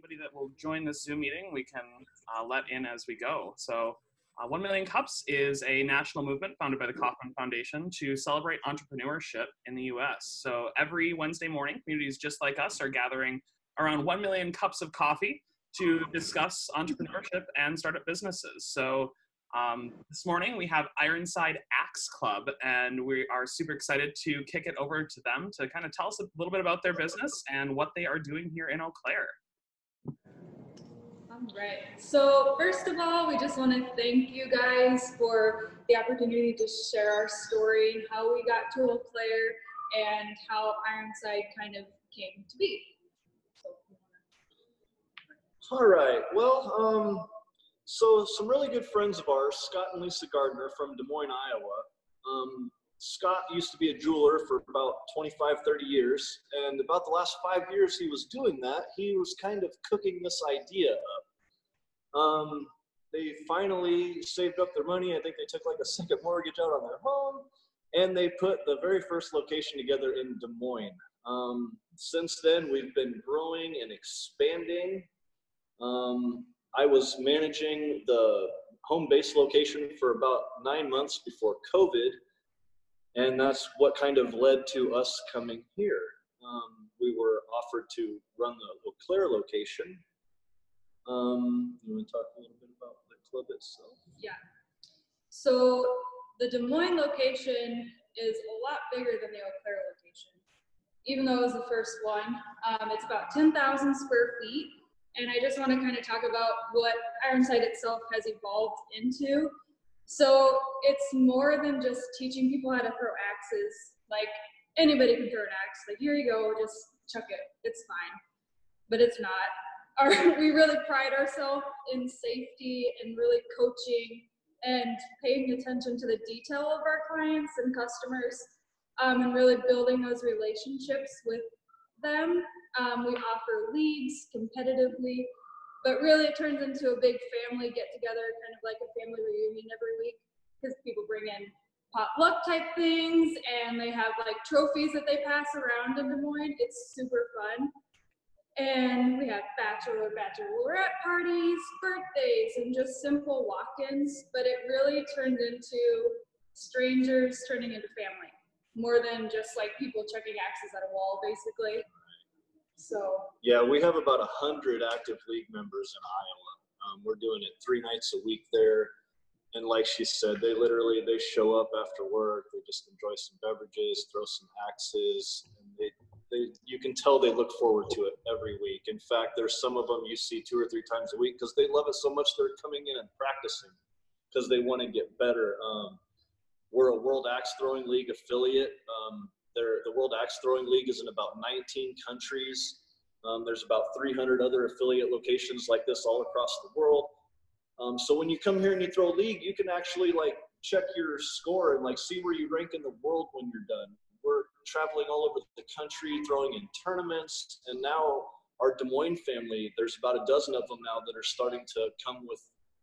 anybody that will join this Zoom meeting, we can let in as we go. So 1 Million Cups is a national movement founded by the Kauffman Foundation to celebrate entrepreneurship in the US. So every Wednesday morning, communities just like us are gathering around 1 million cups of coffee to discuss entrepreneurship and startup businesses. So this morning we have Ironside Axe Club, and we are super excited to kick it over to them to kind of tell us a little bit about their business and what they are doing here in Eau Claire. All right. So first of all, we just want to thank you guys for the opportunity to share our story and how we got to Eau Claire and how Ironside kind of came to be. All right. Well, so some really good friends of ours, Scott and Lisa Gardner from Des Moines, Iowa. Scott used to be a jeweler for about 25, 30 years. And about the last 5 years he was doing that, he was kind of cooking this idea up. They finally saved up their money. I think they took like a second mortgage out on their home, and they put the very first location together in Des Moines. Since then, we've been growing and expanding. I was managing the home base location for about 9 months before COVID, and that's what kind of led to us coming here. We were offered to run the Eau Claire location. You want to talk a little bit about the club itself? Yeah. So the Des Moines location is a lot bigger than the Eau Claire location. Even though it was the first one, it's about 10,000 square feet. And I just want to kind of talk about what Ironside itself has evolved into. So it's more than just teaching people how to throw axes. Like, anybody can throw an axe. Like, here you go, just chuck it. It's fine. But it's not. We really pride ourselves in safety and really coaching and paying attention to the detail of our clients and customers, and really building those relationships with them. We offer leagues competitively, but really it turns into a big family get-together, kind of like a family reunion every week, because people bring in potluck type things, and they have like trophies that they pass around in Des Moines. It's super fun. And we have bachelorette parties, birthdays, and just simple walk-ins, but it really turns into strangers turning into family, more than just like people chucking axes at a wall, basically. So yeah, we have about 100 active league members in Iowa. We're doing it 3 nights a week there, and like she said, they show up after work. They just enjoy some beverages, throw some axes, and you can tell they look forward to it every week. In fact, there's some of them you see 2 or 3 times a week because they love it so much they're coming in and practicing because they want to get better. We're a World Axe Throwing League affiliate. The World Axe Throwing League is in about 19 countries. There's about 300 other affiliate locations like this all across the world. So when you come here and you throw a league, you can actually like check your score and like see where you rank in the world when you're done. We're traveling all over the country, throwing in tournaments, and now our Des Moines family, there's about a dozen of them now that are starting to come with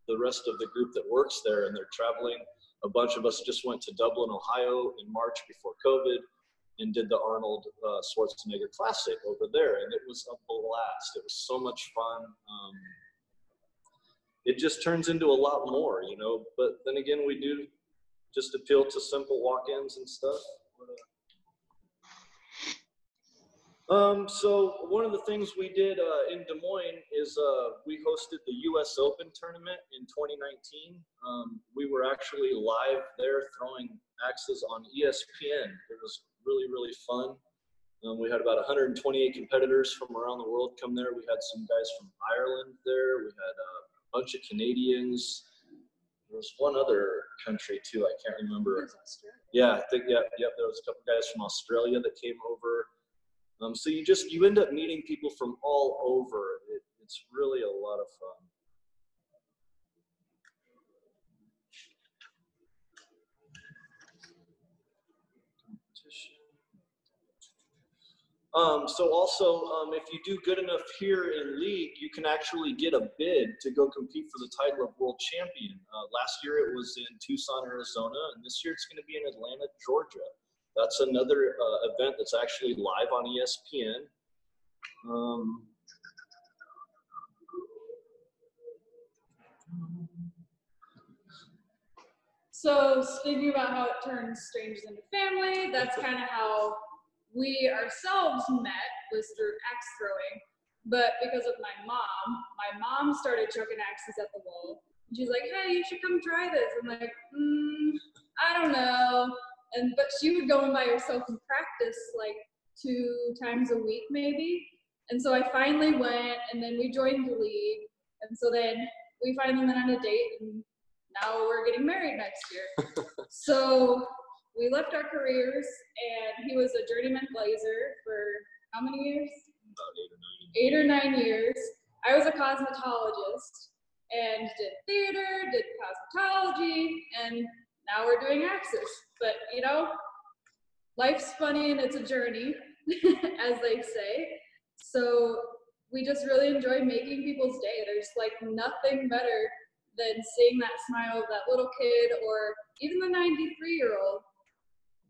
the rest of the group that works there, and they're traveling. A bunch of us just went to Dublin, Ohio in March before COVID and did the Arnold Schwarzenegger Classic over there, and it was a blast. It was so much fun. It just turns into a lot more, you know, but then again, we do just appeal to simple walk-ins and stuff. So one of the things we did in Des Moines is we hosted the US Open tournament in 2019. We were actually live there throwing axes on ESPN. It was really, really fun. We had about 128 competitors from around the world come there. We had some guys from Ireland there. We had a bunch of Canadians. There was one other country too, I can't remember. Yeah, I think, yeah, there was a couple guys from Australia that came over. So you end up meeting people from all over. It's really a lot of fun. So also, if you do good enough here in league, you can actually get a bid to go compete for the title of world champion. Last year it was in Tucson, Arizona, and this year it's going to be in Atlanta, Georgia. That's another event that's actually live on ESPN. So speaking about how it turns strangers into family, that's kind of how we ourselves met, was through axe throwing. But because of my mom started chucking axes at the wall. And she's like, hey, you should come try this. I'm like, I don't know. But she would go in by herself and practice like 2 times a week maybe. And so I finally went, and then we joined the league. And so then we finally went on a date, and now we're getting married next year. So we left our careers, and he was a journeyman blazer for how many years? About 8 or 9 years. I was a cosmetologist and did theater, did cosmetology, and now we're doing axes. But you know, life's funny and it's a journey, as they say. So we just really enjoy making people's day. There's like nothing better than seeing that smile of that little kid, or even the 93-year-old,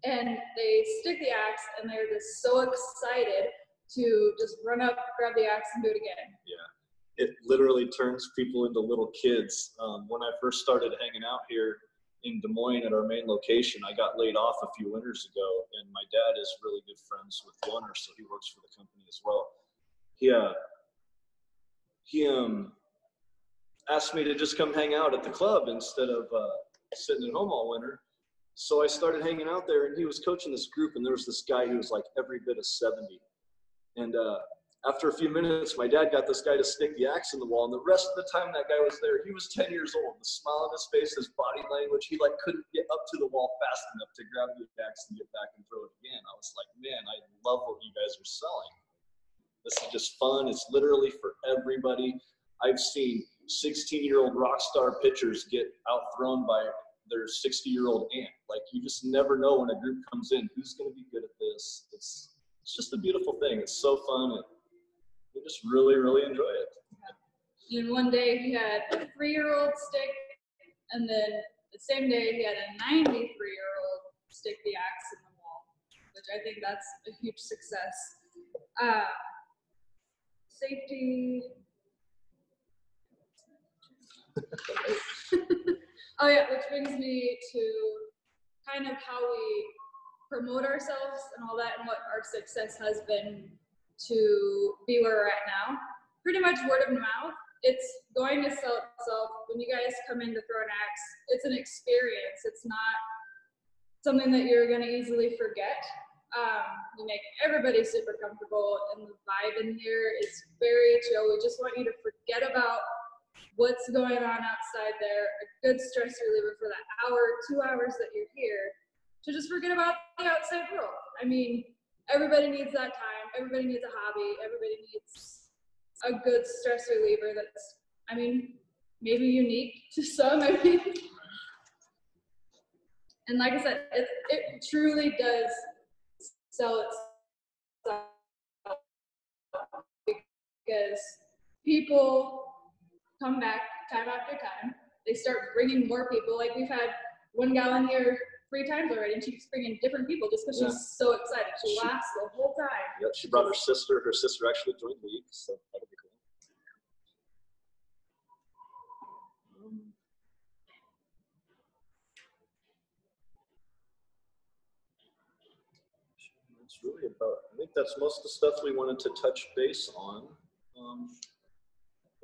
and they stick the axe and they're just so excited to just run up, grab the axe, and do it again. Yeah, it literally turns people into little kids. When I first started hanging out here in Des Moines at our main location, I got laid off a few winters ago, and my dad is really good friends with the owner, so he works for the company as well. He asked me to just come hang out at the club instead of sitting at home all winter. So I started hanging out there, and he was coaching this group, and there was this guy who was like every bit of 70. And after a few minutes, my dad got this guy to stick the axe in the wall, and the rest of the time that guy was there, he was 10 years old. The smile on his face, his body language, he like couldn't get up to the wall fast enough to grab the axe and get back and throw it again. I was like, man, I love what you guys are selling. This is just fun. It's literally for everybody. I've seen 16-year-old rock star pitchers get outthrown by their 60-year-old aunt. Like, you just never know when a group comes in who's going to be good at this. It's just a beautiful thing. It's so fun. And we just really, really enjoy it. And one day he had a 3-year-old stick, and then the same day he had a 93-year-old stick the axe in the wall, which I think that's a huge success. Safety. Oh yeah, which brings me to kind of how we promote ourselves and all that, and what our success has been to be where we're at now. Pretty much word of mouth. It's going to sell itself. When you guys come in to throw an axe, it's an experience. It's not something that you're going to easily forget. We make everybody super comfortable, and the vibe in here is very chill. We just want you to forget about what's going on outside there, a good stress reliever for that hour, 2 hours that you're here, to just forget about the outside world. I mean, everybody needs that time. Everybody needs a hobby. Everybody needs a good stress reliever that's, I mean, maybe unique to some. I mean, and like I said, it truly does sell itself, because people come back time after time. They start bringing more people. Like, we've had one gal in here 3 times already, and she keeps bringing different people just because she's so excited. She laughs the whole time. Yep, she brought her sister. Her sister actually joined the league, so that'll be cool. That's really about, I think that's most of the stuff we wanted to touch base on.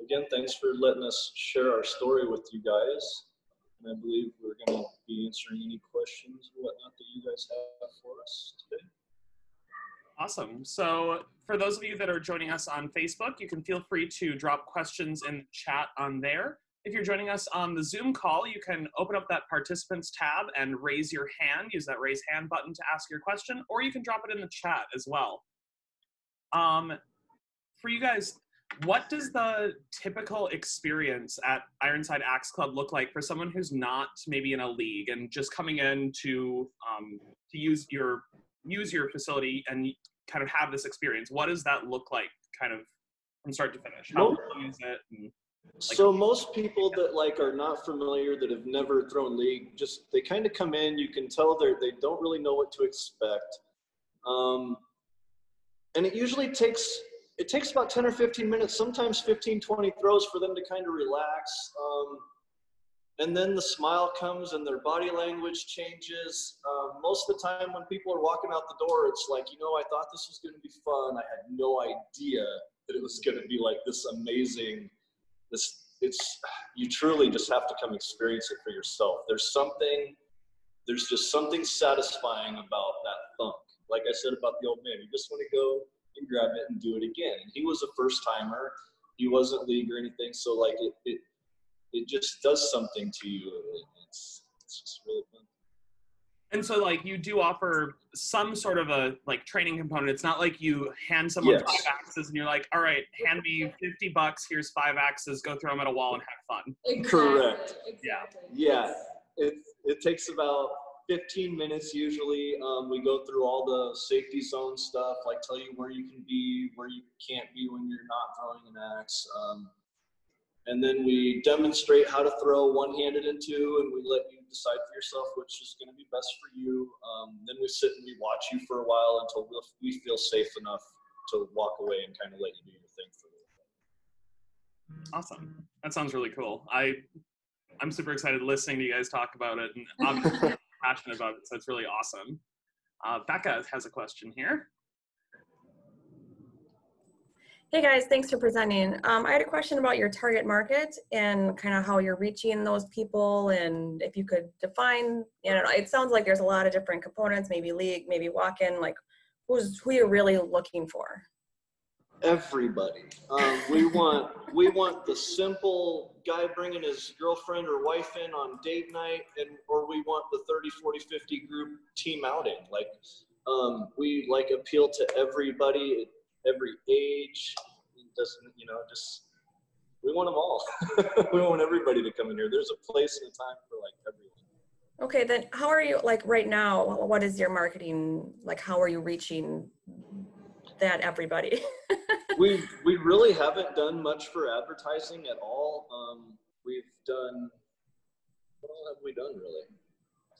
Again, thanks for letting us share our story with you guys. And I believe we're going to be answering any questions or whatnot that you guys have for us today. Awesome. So for those of you that are joining us on Facebook, you can feel free to drop questions in the chat on there. If you're joining us on the Zoom call, you can open up that participants tab and raise your hand. Use that raise hand button to ask your question, or you can drop it in the chat as well. For you guys, what does the typical experience at Ironside Axe Club look like for someone who's not maybe in a league and just coming in to use your facility and kind of have this experience? What does that look like, kind of from start to finish? How do you use it? And, so most people that are not familiar, that have never thrown league, just they kind of come in. You can tell they don't really know what to expect, and it usually takes it takes about 10 or 15 minutes, sometimes 15, 20 throws for them to kind of relax. And then the smile comes and their body language changes. Most of the time when people are walking out the door, it's like, you know, I thought this was going to be fun. I had no idea that it was going to be like this amazing, you truly just have to come experience it for yourself. There's just something satisfying about that thunk. Like I said about the old man, you just want to go and grab it and do it again. And he was a first timer. He wasn't league or anything. So like it just does something to you. It's just really fun. And so, like, you do offer some sort of a, like, training component. It's not like you hand someone Yes. 5 axes and you're like, all right, hand me $50, here's 5 axes, go throw them at a wall and have fun. Exactly. Correct. Exactly. Yeah. It takes about 15 minutes usually. We go through all the safety zone stuff, like tell you where you can be, where you can't be when you're not throwing an axe. And then we demonstrate how to throw one-handed into, and we let you decide for yourself which is going to be best for you. Then we sit and we watch you for a while until we feel safe enough to walk away and kind of let you do your thing for a little bit. Awesome. That sounds really cool. I'm super excited listening to you guys talk about it, and obviously I'm passionate about it, so it's really awesome. Becca has a question here. Hey guys, thanks for presenting. I had a question about your target market and kind of how you're reaching those people, and if you could define, you know, it sounds like there's a lot of different components, maybe league, maybe walk-in, like who you're really looking for. Everybody. We want the simple guy bringing his girlfriend or wife in on date night, or we want the 30, 40, 50 group team outing. Like, we like appeal to everybody, every age. It doesn't, you know, just, we want them all. We want everybody to come in here. There's a place and a time for like everyone. Okay, then how are you, like right now, what is your marketing, like how are you reaching that everybody? we really haven't done much for advertising at all. We've done, what all have we done really?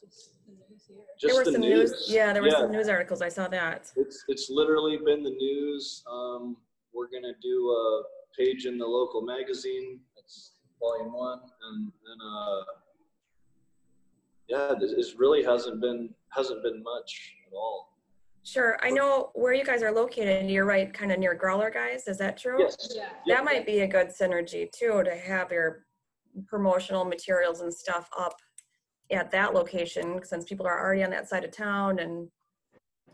Just there were some news. Yeah, there were Yeah. some news articles. I saw that. It's literally been the news. We're gonna do a page in the local magazine. That's volume 1, and then yeah, it really hasn't been much at all. Sure, I know where you guys are located. You're right, kind of near Growler Guys. Is that true? Yes. Yeah. That might be a good synergy too, to have your promotional materials and stuff up at that location, since people are already on that side of town. And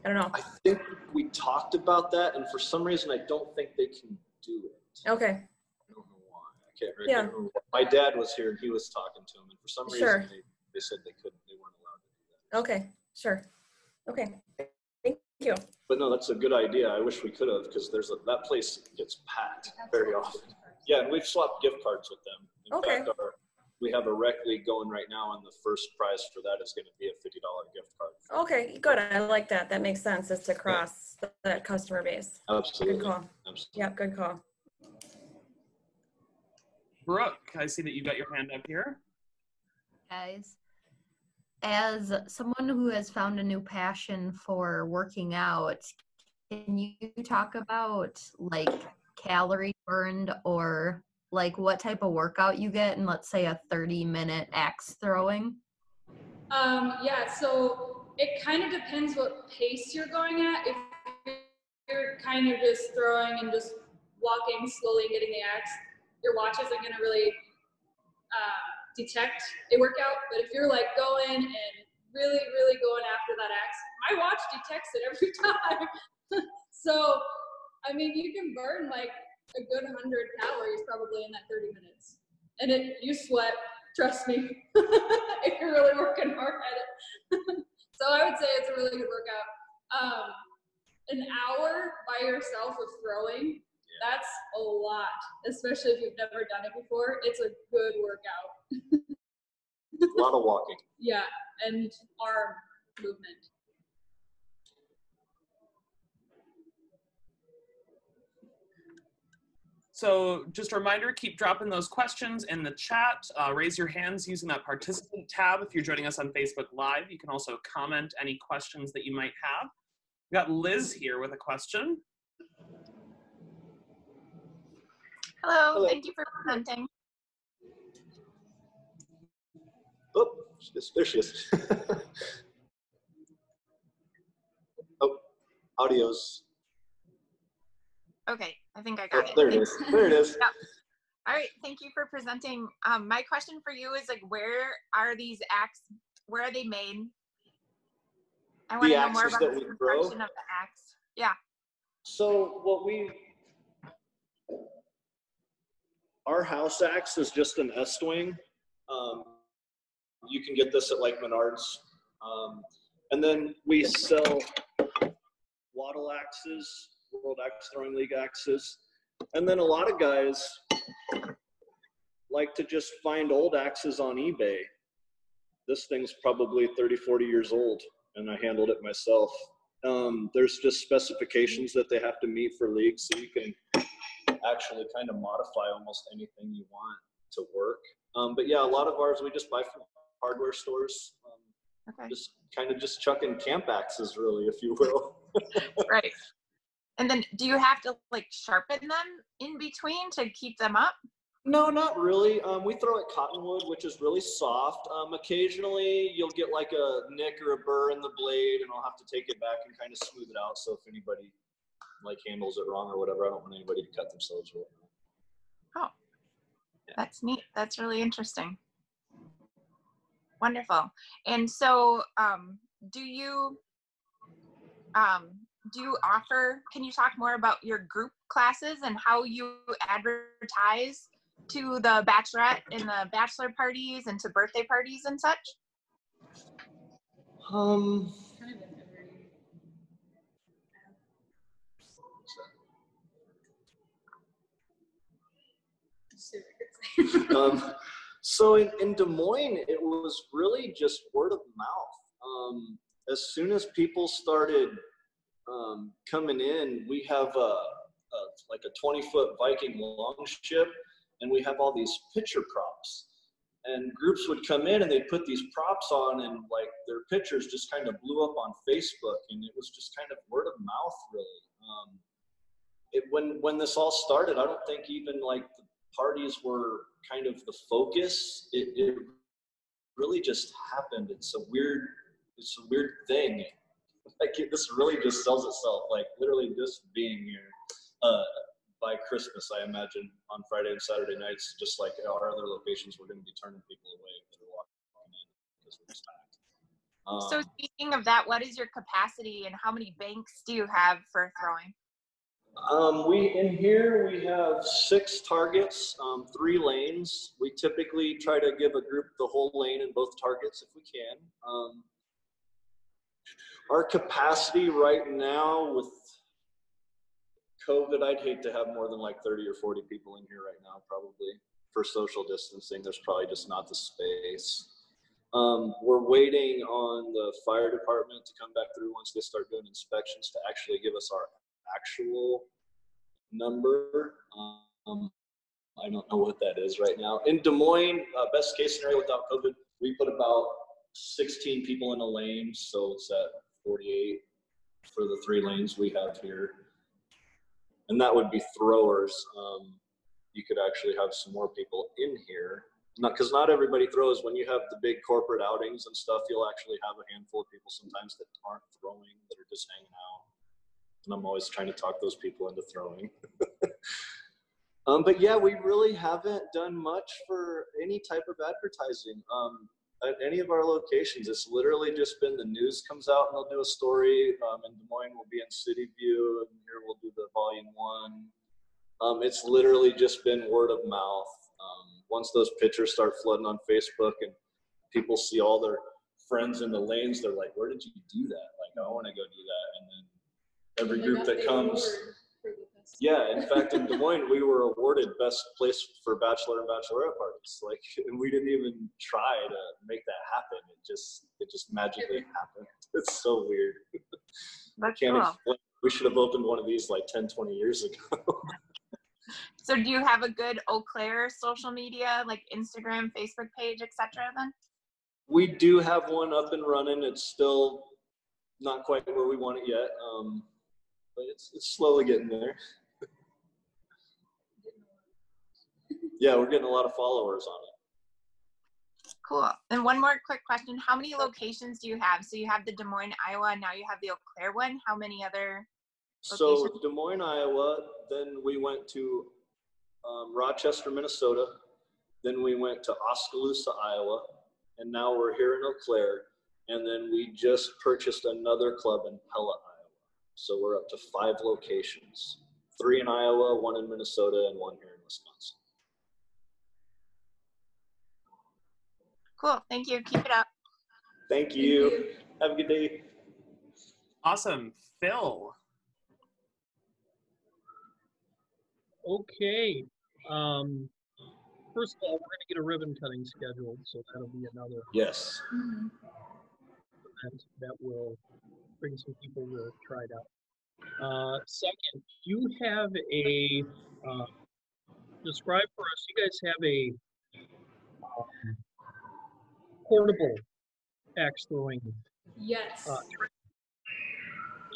I don't know. I think we talked about that, and for some reason, I don't think they can do it. Okay. I don't know why. I can't remember. My dad was here, and he was talking to him, and for some Sure. reason, they said they couldn't. They weren't allowed to do that. Okay, sure. Okay, thank you. But no, that's a good idea. I wish we could have, because that place gets packed very often. Yeah, and we've swapped gift cards with them. In Okay. fact, we have a rec league going right now, and the first prize for that is going to be a $50 gift card. Okay, good. I like that. That makes sense, is to cross that customer base. Absolutely. Good call. Absolutely. Yep, good call. Brooke, I see that you got your hand up here. Guys, as someone who has found a new passion for working out, can you talk about like calorie burned, or like what type of workout you get in, let's say, a 30-minute axe throwing? Yeah, so it kind of depends what pace you're going at. If you're kind of just throwing and just walking slowly and getting the axe, your watch isn't going to really detect a workout. But if you're like going and really, really going after that axe, my watch detects it every time. So, I mean, you can burn like a good 100 calories probably in that 30 minutes. And you sweat, trust me, if you're really working hard at it. So I would say it's a really good workout. An hour by yourself of throwing, that's a lot, especially if you've never done it before. It's a good workout. A lot of walking. Yeah, and arm movement. So just a reminder, keep dropping those questions in the chat. Raise your hands using that participant tab if you're joining us on Facebook Live. You can also comment any questions that you might have. We got Liz here with a question. Hello. Hello. Thank you for presenting. Oh, there she is. Oh, audio's. Okay, I think I Oh, got it. there it is. There it is. Yep. All right, thank you for presenting. My question for you is like, where are these axe? Where are they made? I want to know more axes about that the we grow? construction of the axe. Yeah. So our house axe is just an S-wing. You can get this at like Menards. And then we sell wattle axes, World Axe Throwing League axes. And then a lot of guys like to just find old axes on eBay. This thing's probably 30, 40 years old, and I handled it myself. There's just specifications that they have to meet for leagues, so you can actually kind of modify almost anything you want to work. But yeah, a lot of ours we just buy from hardware stores. Okay. Just chucking camp axes, really, if you will. Right. And then do you have to like sharpen them in between to keep them up? No, not really. We throw it cottonwood, which is really soft. Occasionally, you'll get like a nick or a burr in the blade, and I'll have to take it back and kind of smooth it out. So if anybody like handles it wrong or whatever, I don't want anybody to cut themselves with it. Oh, that's neat. That's really interesting. Wonderful. And so, do you offer? Can you talk more about your group classes and how you advertise to the bachelorette and the bachelor parties and to birthday parties and such? So in Des Moines, it was really just word of mouth. As soon as people started coming in, we have like a 20-foot Viking longship, and we have all these picture props. And groups would come in and they'd put these props on, and like their pictures just kind of blew up on Facebook, and it was just kind of word of mouth, really. When this all started, I don't think even like the parties were kind of the focus. It really just happened. It's a weird thing. Like this really just sells itself. Like literally just being here by Christmas, I imagine on Friday and Saturday nights, just like our other locations, we're going to be turning people away that are walking in because we're just packed. So speaking of that, what is your capacity and how many banks do you have for throwing? In here we have 6 targets, 3 lanes. We typically try to give a group the whole lane in both targets if we can. Our capacity right now with COVID, I'd hate to have more than like 30 or 40 people in here right now, probably. For social distancing, there's probably just not the space. We're waiting on the fire department to come back through once they start doing inspections to actually give us our actual number. I don't know what that is right now. In Des Moines, best case scenario without COVID, we put about 16 people in a lane, so it's at 48 for the 3 lanes we have here. And that would be throwers. You could actually have some more people in here. Because not everybody throws. When you have the big corporate outings and stuff, you'll actually have a handful of people sometimes that aren't throwing, that are just hanging out. And I'm always trying to talk those people into throwing. But yeah, we really haven't done much for any type of advertising. At any of our locations, it's literally just been the news comes out and they'll do a story. In Des Moines, we'll be in City View, and here we'll do the volume 1. It's literally just been word of mouth. Once those pictures start flooding on Facebook and people see all their friends in the lanes, they're like, where did you do that? Like, I want to go do that. And then every group that comes. Yeah, in fact, in Des Moines, we were awarded best place for bachelor and bachelorette parties. Like, and we didn't even try to make that happen. It just magically happened. It's so weird. That's Can't cool. explain. We should have opened one of these like 10, 20 years ago. So do you have a good Eau Claire social media, like Instagram, Facebook page, etc. then? We do have one up and running. It's still not quite where we want it yet, but it's slowly getting there. Yeah, we're getting a lot of followers on it. Cool. And one more quick question. How many locations do you have? So you have the Des Moines, Iowa, now you have the Eau Claire one. How many other locations? So Des Moines, Iowa, then we went to Rochester, Minnesota. Then we went to Oskaloosa, Iowa. And now we're here in Eau Claire. And then we just purchased another club in Pella, Iowa. So we're up to 5 locations. 3 in Iowa, 1 in Minnesota, and 1 here in Wisconsin. Cool. Thank you. Keep it up. Thank you. Have a good day. Awesome. Phil. Okay. First of all, we're going to get a ribbon cutting scheduled, so that'll be another Yes. event that will bring some people to try it out. Second, you have a, describe for us, you guys have a portable axe throwing. Yes.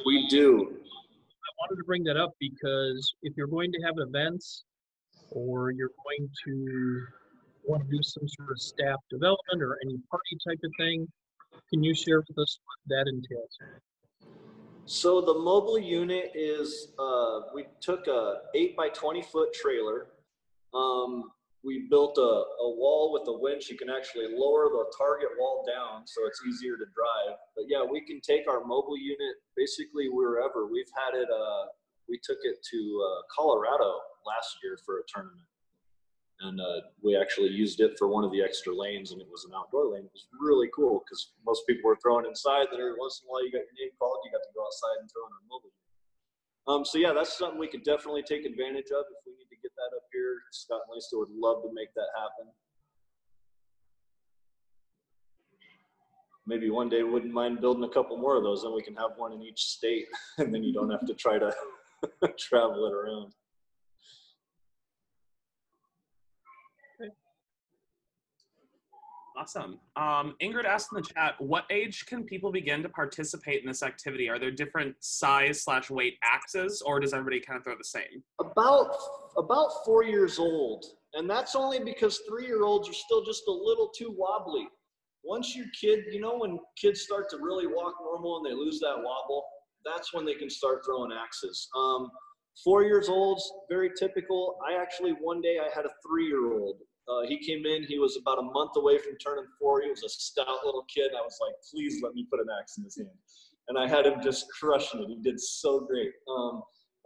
We do. I wanted to bring that up because if you're going to have events or you're going to want to do some sort of staff development or any party type of thing, can you share with us what that entails? So the mobile unit is, we took a 8 by 20 foot trailer. We built a wall with a winch. You can actually lower the target wall down so it's easier to drive. But yeah, we can take our mobile unit basically wherever. We've had it, we took it to Colorado last year for a tournament. And we actually used it for one of the extra lanes, and it was an outdoor lane. It was really cool because most people were throwing inside. Then every once in a while you got your name called, you got to go outside and throw on our mobile unit. So yeah, that's something we could definitely take advantage of if we need to get that up here. Scott and Lisa would love to make that happen. Maybe one day we wouldn't mind building a couple more of those, then we can have one in each state, and then you don't have to try to travel it around. Awesome. Ingrid asked in the chat, what age can people begin to participate in this activity? Are there different size/weight axes, or does everybody kind of throw the same? About 4 years old. And that's only because 3-year-olds are still just a little too wobbly. Once your kid, you know, when kids start to really walk normal and they lose that wobble, that's when they can start throwing axes. 4 years old, very typical. One day I had a 3-year-old. He came in, he was about a month away from turning 4. He was a stout little kid. I was like, please let me put an axe in his hand. And I had him just crushing it. He did so great.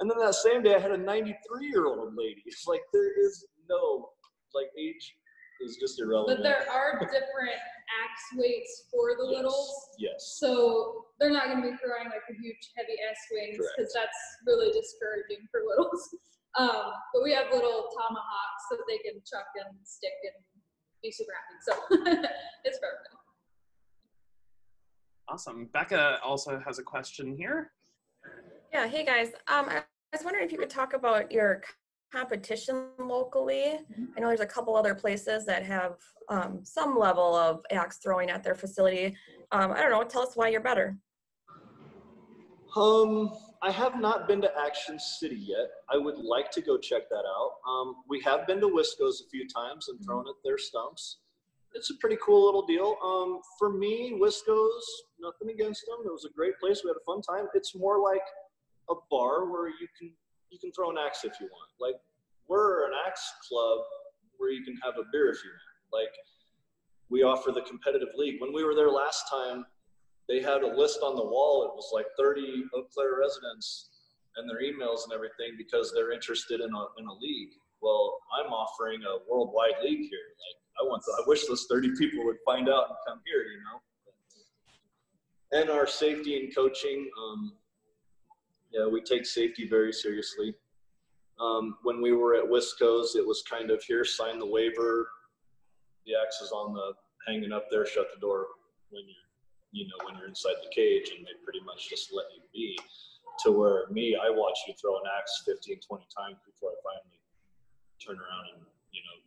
And then that same day I had a 93-year-old lady. It's like, there is no, like, age is just irrelevant. But there are different axe weights for the littles. Yes. So they're not going to be throwing like a huge heavy ass swings because that's really discouraging for littles. But we have little tomahawks that they can chuck and stick and be super happy. So it's perfect. Awesome. Becca also has a question here. Yeah, hey guys. I was wondering if you could talk about your competition locally. I know there's a couple other places that have some level of axe throwing at their facility. I don't know, tell us why you're better. I have not been to Action City yet. I would like to go check that out. We have been to Wisco's a few times and thrown at their stumps. It's a pretty cool little deal. For me, Wisco's, nothing against them. It was a great place. We had a fun time. It's more like a bar where you can throw an axe if you want. Like, we're an axe club where you can have a beer if you want. Like, we offer the competitive league. When we were there last time, they had a list on the wall. It was like 30 Eau Claire residents and their emails and everything because they're interested in a league. Well, I'm offering a worldwide league here. Like, I wish those 30 people would find out and come here, you know. And our safety and coaching, yeah, we take safety very seriously. When we were at Wisco's, it was kind of, here, sign the waiver. The axe is on the hanging up there. Shut the door when you're inside the cage, and they pretty much just let you be. To where I watch you throw an axe 15, 20 times before I finally turn around and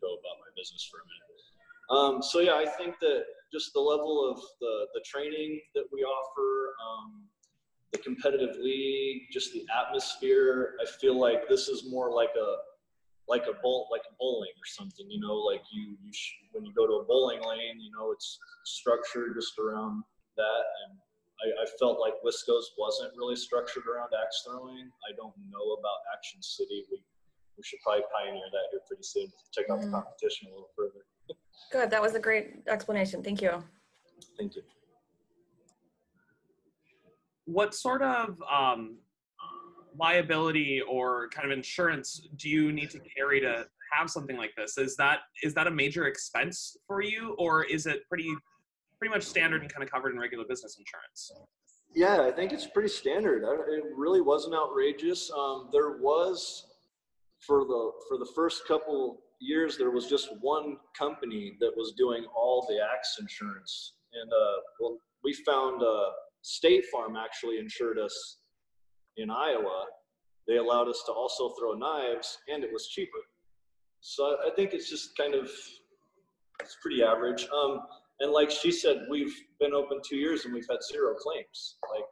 go about my business for a minute. So yeah, I think that just the level of the training that we offer, the competitive league, just the atmosphere, I feel like this is more like like bowling or something, you know, like when you go to a bowling lane, you know, it's structured just around that. And I felt like Wisco's wasn't really structured around axe throwing. I don't know about Action City. We should probably pioneer that here pretty soon to check out the competition a little further. Good. That was a great explanation. Thank you. Thank you. What sort of liability or kind of insurance do you need to carry to have something like this? Is that a major expense for you, or is it pretty much standard and kind of covered in regular business insurance? Yeah, I think it's pretty standard. It really wasn't outrageous. There was, for the first couple years, there was just one company that was doing all the axe insurance, and well, we found State Farm actually insured us in Iowa. They allowed us to also throw knives, and it was cheaper. So I think it's just it's pretty average. And like she said, we've been open 2 years and we've had 0 claims. Like,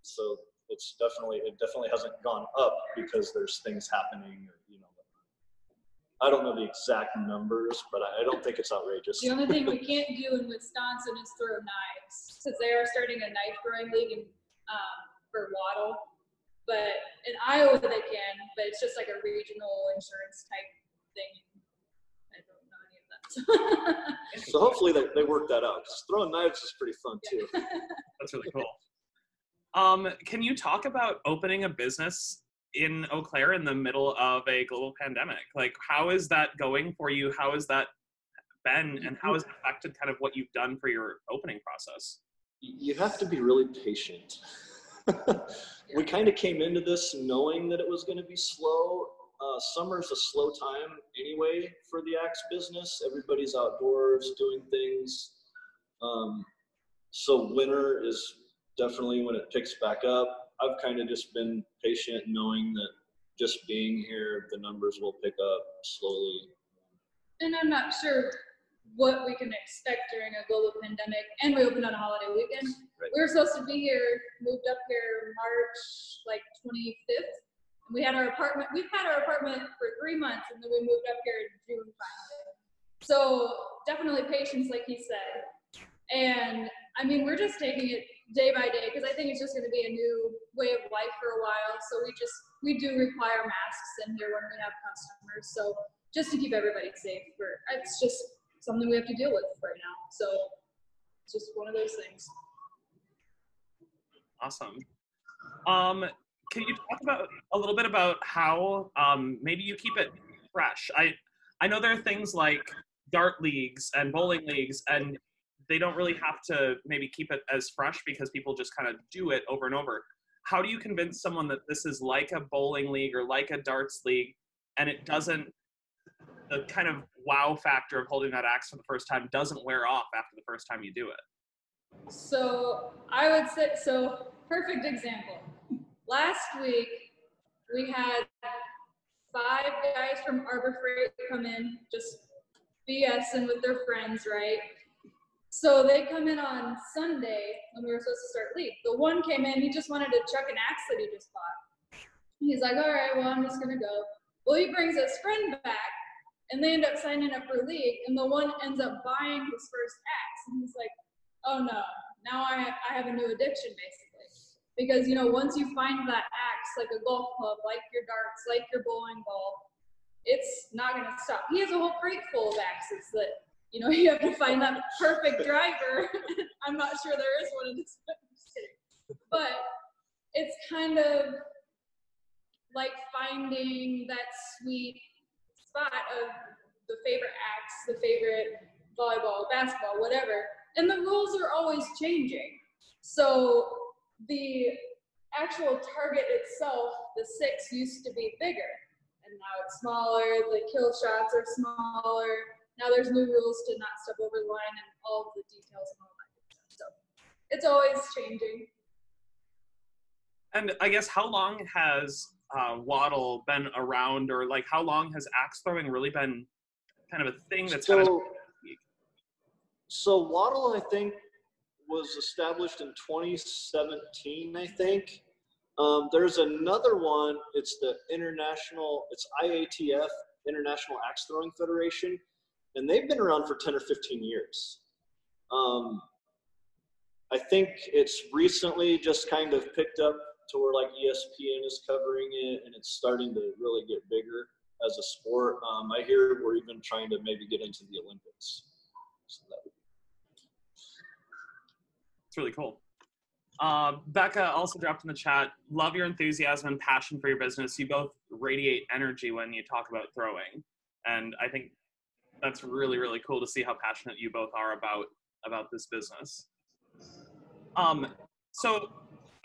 so it definitely hasn't gone up because there's things happening, or, you know, I don't know the exact numbers, but I don't think it's outrageous. The only thing we can't do in Wisconsin is throw knives, because they are starting a knife throwing league for Waddle. But in Iowa they can, but it's just like a regional insurance type thing. I don't know any of that. So hopefully they work that out, because throwing knives is pretty fun too. That's really cool. Can you talk about opening a business in Eau Claire in the middle of a global pandemic? Like, how is that going for you? How has that been, and how has it affected kind of what you've done for your opening process? You have to be really patient. We kind of came into this knowing that it was going to be slow. Summer's a slow time anyway for the axe business. Everybody's outdoors doing things. So winter is definitely when it picks back up. I've kind of just been patient, knowing that just being here, the numbers will pick up slowly. And I'm not sure what we can expect during a global pandemic, and we opened on a holiday weekend. Right. We were supposed to be here, moved up here March 25th. And we've had our apartment for 3 months, and then we moved up here in June finally. So definitely patience, like he said. And I mean, we're just taking it day by day, because I think it's just going to be a new way of life for a while. So we do require masks in here when we have customers. So just to keep everybody safe, it's just something we have to deal with right now. So it's just one of those things. Awesome. Can you talk a little bit about how maybe you keep it fresh? I know there are things like dart leagues and bowling leagues, and they don't really have to maybe keep it as fresh because people just kind of do it over and over. How do you convince someone that this is like a bowling league or like a darts league, and it doesn't, the kind of wow factor of holding that axe for the first time doesn't wear off after the first time you do it? So I would say, perfect example. Last week, we had 5 guys from Arbor Freight come in, just BSing with their friends, right? So they come in on Sunday when we were supposed to start league. The one came in, he just wanted to chuck an axe that he just bought. He's like, all right, well, I'm just gonna go. Well, he brings his friend back, and they end up signing up for league, and the one ends up buying his first axe, and he's like, oh no, now I have a new addiction, basically. Because, you know, once you find that axe, like a golf club, like your darts, like your bowling ball, it's not gonna stop. He has a whole crate full of axes that, you know, you have to find that perfect driver. I'm not sure there is one in this. I'm just kidding. But it's kind of like finding that sweet spot of the favorite axe, the favorite volleyball, basketball, whatever. And the rules are always changing. So the actual target itself, the 6, used to be bigger. And now it's smaller, the kill shots are smaller. Now there's new rules to not step over the line and all of the details and all that good stuff. So it's always changing. And I guess, how long has Waddle been around, or like how long has axe throwing really been kind of a thing that's kind of... So Waddle, I think, was established in 2017, I think. There's another one, it's the international, it's IATF, International Axe Throwing Federation, and they've been around for 10 or 15 years. I think it's recently just kind of picked up to where like ESPN is covering it, and it's starting to really get bigger as a sport. I hear we're even trying to maybe get into the Olympics. So that would It's really cool. Becca also dropped in the chat, love your enthusiasm and passion for your business. You both radiate energy when you talk about throwing. And I think that's really, really cool to see how passionate you both are about this business. So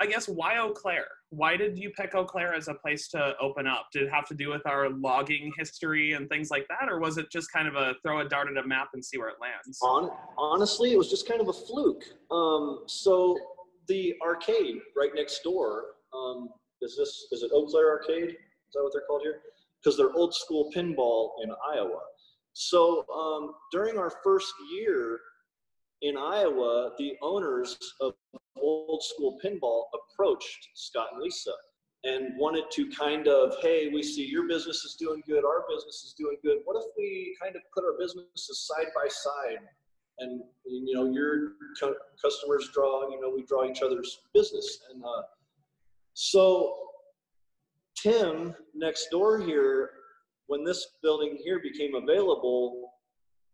I guess why Eau Claire? Why did you pick Eau Claire as a place to open up? Did it have to do with our logging history and things like that? Or was it just kind of a throw a dart at a map and see where it lands? Honestly, it was just kind of a fluke. So the arcade right next door, is it Eau Claire Arcade? Is that what they're called here? Because they're old school pinball in Iowa. So during our first year in Iowa, the owners of old school pinball approached Scott and Lisa and wanted to kind of, hey, we see your business is doing good, our business is doing good. What if we kind of put our businesses side by side? And, you know, your customers draw, you know, we draw each other's business. And so Tim next door here, when this building here became available,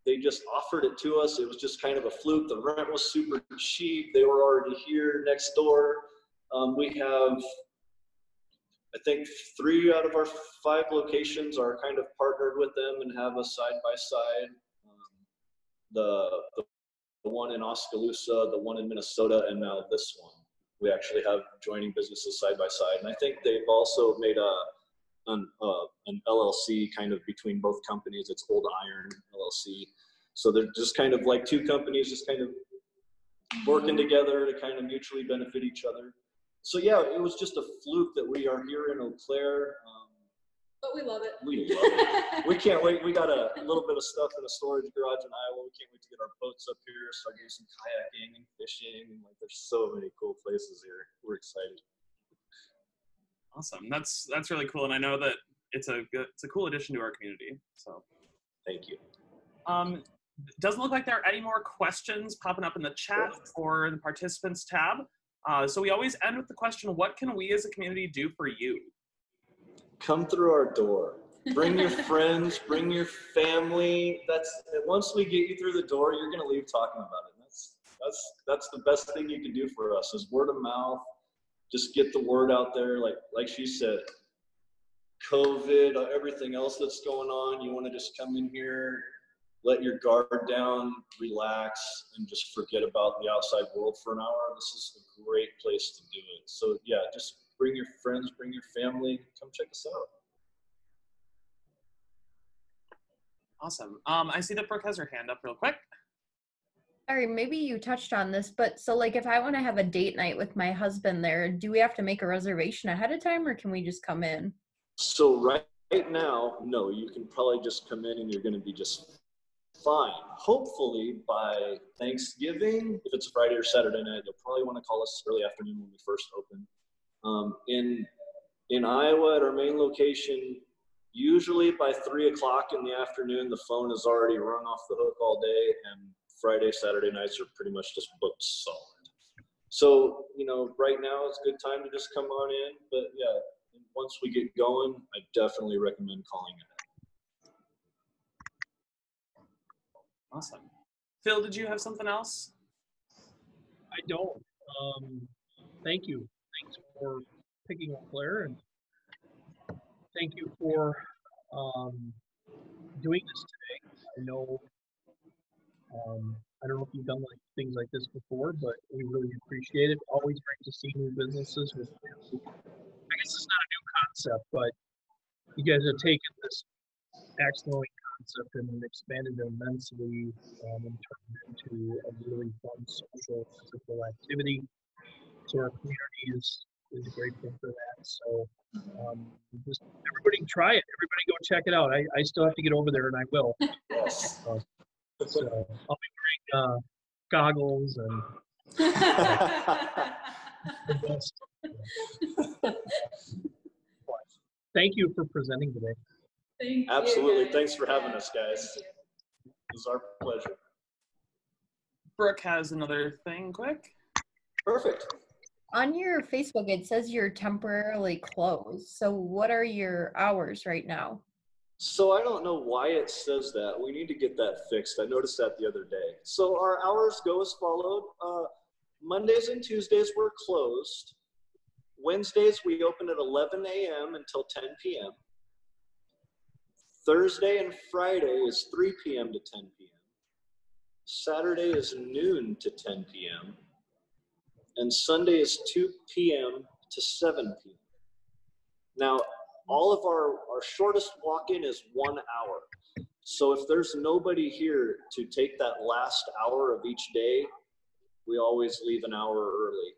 they just offered it to us. It was just kind of a fluke. The rent was super cheap. They were already here next door. We have, I think, 3 out of our 5 locations are kind of partnered with them and have us side by side. The one in Oskaloosa, the one in Minnesota, and now this one. We actually have joining businesses side by side. And I think they've also made an LLC kind of between both companies. It's Old Iron LLC. So they're just kind of like 2 companies just kind of working together to kind of mutually benefit each other. So yeah, it was just a fluke that we are here in Eau Claire. But we love it. We love it. We can't wait. We got a little bit of stuff in a storage garage in Iowa. We can't wait to get our boats up here, start doing some kayaking and fishing. And like, there's so many cool places here. We're excited. Awesome. That's really cool. And I know that it's a cool addition to our community. So thank you. Doesn't look like there are any more questions popping up in the chat or the participants tab. So we always end with the question, what can we as a community do for you? Come through our door. Bring your friends, bring your family. Once we get you through the door, you're gonna leave talking about it. That's the best thing you can do for us is word of mouth. Just get the word out there. Like she said, COVID, everything else that's going on, you wanna just come in here, let your guard down, relax, and just forget about the outside world for an hour. This is a great place to do it. So yeah, just bring your friends, bring your family, come check us out. Awesome. I see that Brooke has her hand up real quick. Sorry, maybe you touched on this, but so like if I want to have a date night with my husband there, do we have to make a reservation ahead of time or can we just come in? So right now, no, you can probably just come in and you're going to be just fine. Hopefully by Thanksgiving, if it's Friday or Saturday night, you'll probably want to call us early afternoon when we first open. In Iowa at our main location, usually by 3 o'clock in the afternoon, the phone is already rung off the hook all day, and Friday, Saturday nights are pretty much just booked solid. So, you know, right now it's a good time to just come on in, but yeah, once we get going, I definitely recommend calling in. Awesome. Phil, did you have something else? I don't. Thank you. Thanks for picking up Claire, and thank you for doing this today. I know, I don't know if you've done like things like this before, but we really appreciate it. Always great to see new businesses with, I guess it's not a new concept, but you guys have taken this axe throwing concept and expanded it immensely and turned it into a really fun social physical activity. So our community is grateful for that. So just everybody try it. Everybody go check it out. I still have to get over there, and I will. Yes. So I'll be wearing goggles and the best. Thank you for presenting today. Thank you. Absolutely. Guys. Thanks for having Yeah, us, guys. thank you. It was our pleasure. Brooke has another thing quick. Perfect. On your Facebook, it says you're temporarily closed. So what are your hours right now? So I don't know why it says that. We need to get that fixed. I noticed that the other day. So our hours go as followed. Mondays and Tuesdays we're closed. Wednesdays we open at 11 a.m. until 10 p.m. Thursday and Friday is 3 p.m. to 10 p.m. Saturday is noon to 10 p.m. And Sunday is 2 p.m. to 7 p.m. Now, all of our shortest walk-in is 1 hour. So if there's nobody here to take that last hour of each day, we always leave an hour early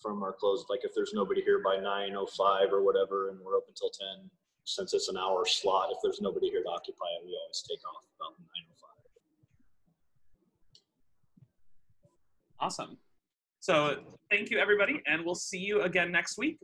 from our close. Like if there's nobody here by 9:05 or whatever, and we're open till 10, since it's an hour slot, if there's nobody here to occupy it, we always take off about 9:05. Awesome. So thank you, everybody, and we'll see you again next week